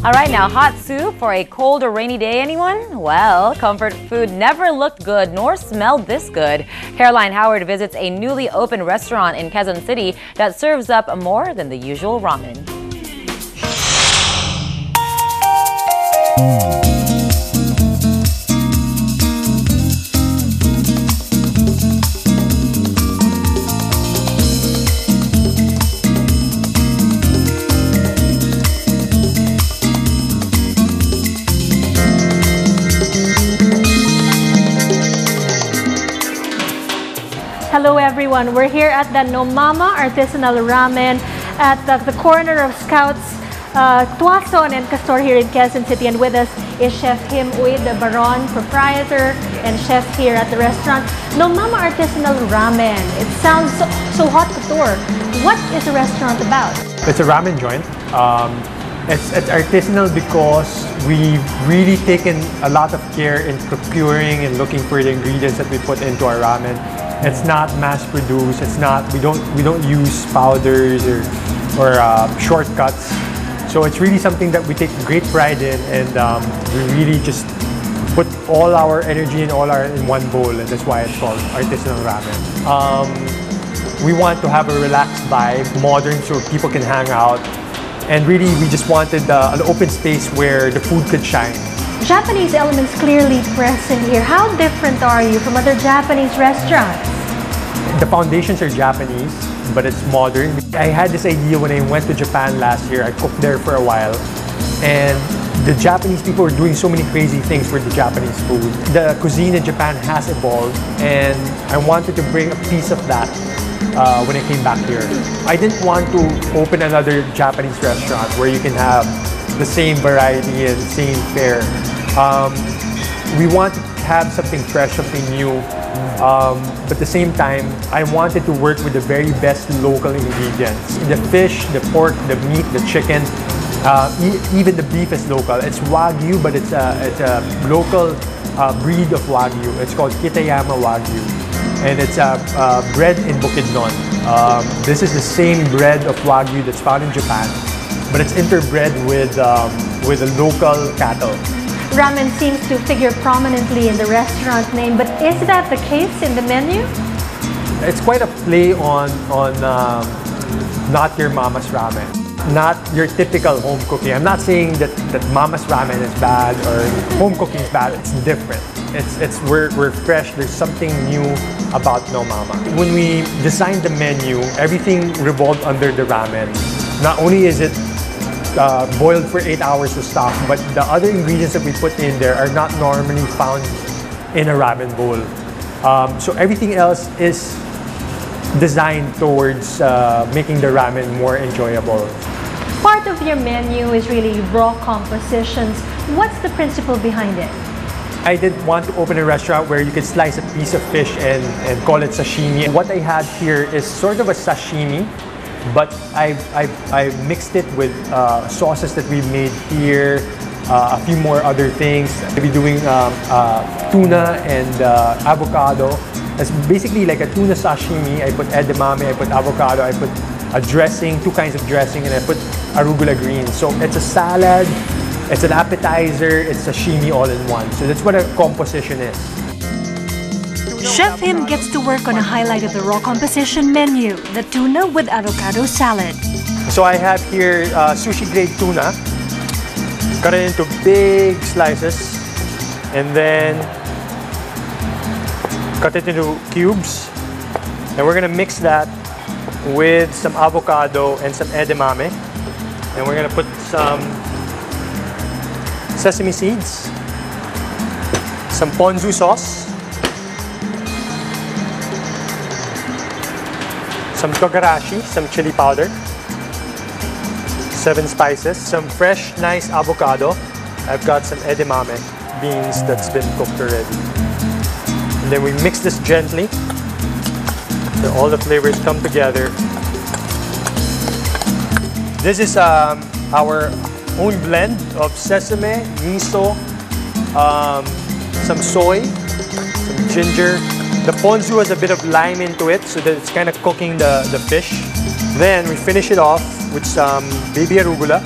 All right, now hot soup for a cold or rainy day, anyone? Well, comfort food never looked good nor smelled this good. Caroline Howard visits a newly opened restaurant in Quezon City that serves up more than the usual ramen. Hello everyone, we're here at the Nomama Artisanal Ramen at the corner of Scouts, Tuason and Castor here in Quezon City, and with us is Chef Him Uy, the Baron, proprietor and chef here at the restaurant. Nomama Artisanal Ramen, it sounds so haute couture. What is the restaurant about? It's a ramen joint. It's artisanal because we've really taken a lot of care in procuring and looking for the ingredients that we put into our ramen. It's not mass-produced. It's not. We don't use powders or shortcuts. So it's really something that we take great pride in, and we really just put all our energy and in one bowl, and that's why it's called artisanal ramen. We want to have a relaxed vibe, modern, so people can hang out, and really we just wanted an open space where the food could shine. Japanese elements clearly present here. How different are you from other Japanese restaurants? The foundations are Japanese, but it's modern. I had this idea when I went to Japan last year. I cooked there for a while, and the Japanese people are doing so many crazy things for the Japanese food. The cuisine in Japan has evolved, and I wanted to bring a piece of that when I came back here. I didn't want to open another Japanese restaurant where you can have the same variety and same fare. We want to have something fresh, something new, but at the same time, I wanted to work with the very best local ingredients. The fish, the pork, the meat, the chicken, even the beef is local. It's Wagyu, but it's a local breed of Wagyu. It's called Kitayama Wagyu, and it's bred in Bukidnon. This is the same breed of Wagyu that's found in Japan, but it's interbred with the local cattle. Ramen seems to figure prominently in the restaurant name, but is that the case in the menu? It's quite a play on not your mama's ramen, not your typical home cooking. I'm not saying that mama's ramen is bad or home cooking is bad. It's different. We're fresh. There's something new about Nomama. When we designed the menu, everything revolved under the ramen. Not only is it boiled for 8 hours to stock, but the other ingredients that we put in there are not normally found in a ramen bowl. So everything else is designed towards making the ramen more enjoyable. Part of your menu is really raw compositions. What's the principle behind it? I didn't want to open a restaurant where you could slice a piece of fish and call it sashimi. What I had here is sort of a sashimi, but I mixed it with sauces that we made here, a few more other things. I'll be doing tuna and avocado. It's basically like a tuna sashimi. I put edamame, I put avocado, I put a dressing, 2 kinds of dressing, and I put arugula greens. So it's a salad, it's an appetizer, it's sashimi all in one. So that's what a composition is. Chef Him gets to work on a highlight of the raw composition menu, the tuna with avocado salad. So I have here sushi grade tuna, cut it into big slices, and then cut it into cubes. And we're gonna mix that with some avocado and some edamame. And we're gonna put some sesame seeds, some ponzu sauce, some togarashi, some chili powder, 7 spices, some fresh, nice avocado. I've got some edamame beans that's been cooked already. And then we mix this gently so all the flavors come together. This is our own blend of sesame, miso, some soy, some ginger. The ponzu has a bit of lime into it, so that it's kind of cooking the fish. Then we finish it off with some baby arugula,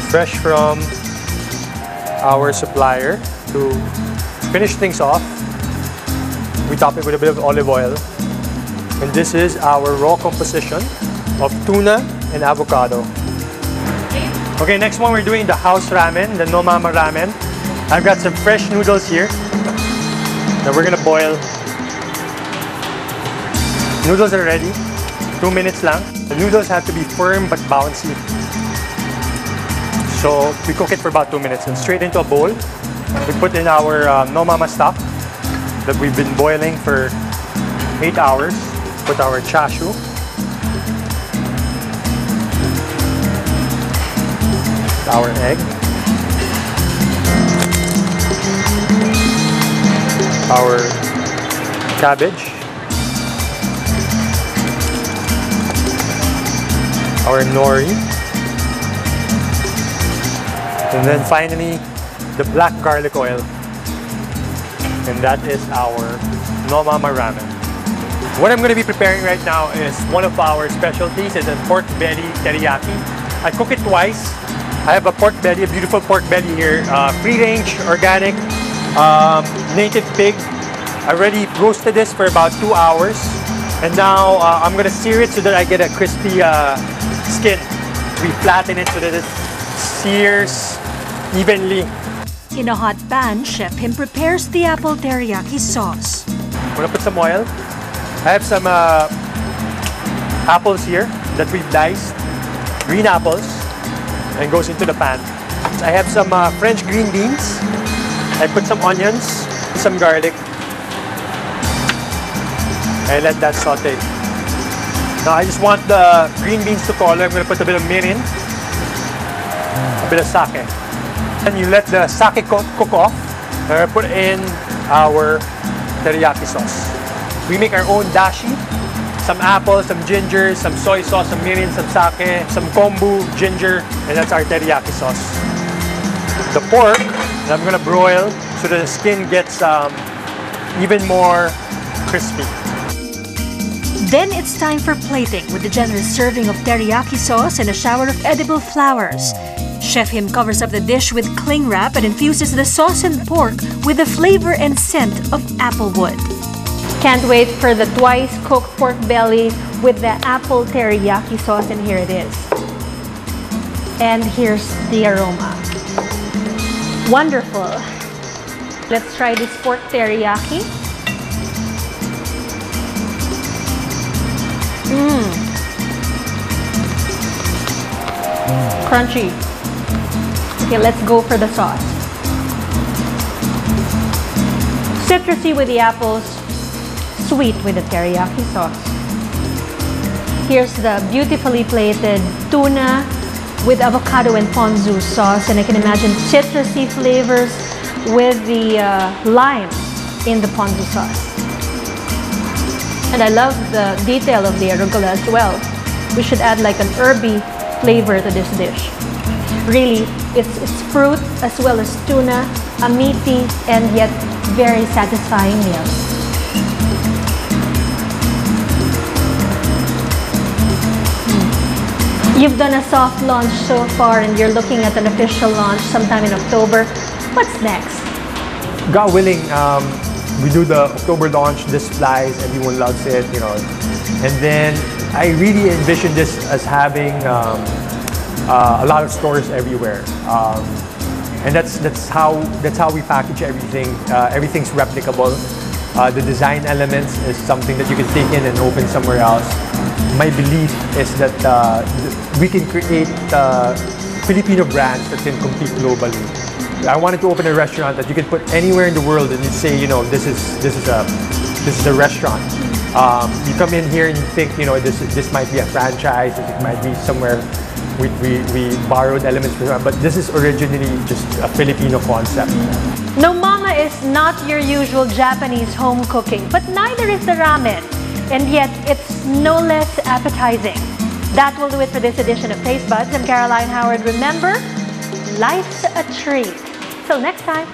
fresh from our supplier. To finish things off, we top it with a bit of olive oil. And this is our raw composition of tuna and avocado. Okay, next one we're doing the house ramen, the Nomama ramen. I've got some fresh noodles here that we're gonna boil. Noodles are ready, 2 minutes lang. The noodles have to be firm but bouncy. So we cook it for about 2 minutes and straight into a bowl. We put in our Nomama stock that we've been boiling for 8 hours. Put our chashu. Our egg. Our cabbage. Our nori. And then finally, the black garlic oil. And that is our Nomama ramen. What I'm going to be preparing right now is one of our specialties. It's a pork belly teriyaki. I cook it twice. I have a pork belly, a beautiful pork belly here. Free-range, organic, native pig. I already roasted this for about 2 hours. And now I'm going to sear it so that I get a crispy skin. We flatten it so that it sears evenly. In a hot pan, Chef Him prepares the apple teriyaki sauce. I'm gonna put some oil. I have some apples here that we've diced, green apples, and goes into the pan. I have some French green beans. I put some onions, some garlic. I let that saute. Now I just want the green beans to color. I'm gonna put a bit of mirin, a bit of sake. And you let the sake cook off. Put in our teriyaki sauce. We make our own dashi. Some apple, some ginger, some soy sauce, some mirin, some sake, some kombu, ginger, and that's our teriyaki sauce. The pork, I'm gonna broil so that the skin gets even more crispy. Then it's time for plating with a generous serving of teriyaki sauce and a shower of edible flowers. Chef Him covers up the dish with cling wrap and infuses the sauce and pork with the flavor and scent of applewood. Can't wait for the twice cooked pork belly with the apple teriyaki sauce, and here it is. And here's the aroma. Wonderful. Let's try this pork teriyaki. Crunchy. Okay, let's go for the sauce. Citrusy with the apples, sweet with the teriyaki sauce. Here's the beautifully plated tuna with avocado and ponzu sauce, and I can imagine citrusy flavors with the lime in the ponzu sauce. And I love the detail of the arugula as well. We should add like an herby flavor to this dish. Really, it's fruit as well as tuna, a meaty and yet very satisfying meal. You've done a soft launch so far and you're looking at an official launch sometime in October. What's next? God willing, we do the October launch. This flies, everyone loves it, you know. And then I really envision this as having a lot of stores everywhere, and that's how we package everything. Everything's replicable. The design elements is something that you can take in and open somewhere else. My belief is that we can create Filipino brands that can compete globally. I wanted to open a restaurant that you can put anywhere in the world and you say, you know, this is a restaurant. You come in here and you think, you know, this might be a franchise, it might be somewhere we borrowed elements from, but this is originally just a Filipino concept. Nomama is not your usual Japanese home cooking, but neither is the ramen. And yet, it's no less appetizing. That will do it for this edition of Taste Buds. I'm Caroline Howard. Remember, life's a treat. Till next time.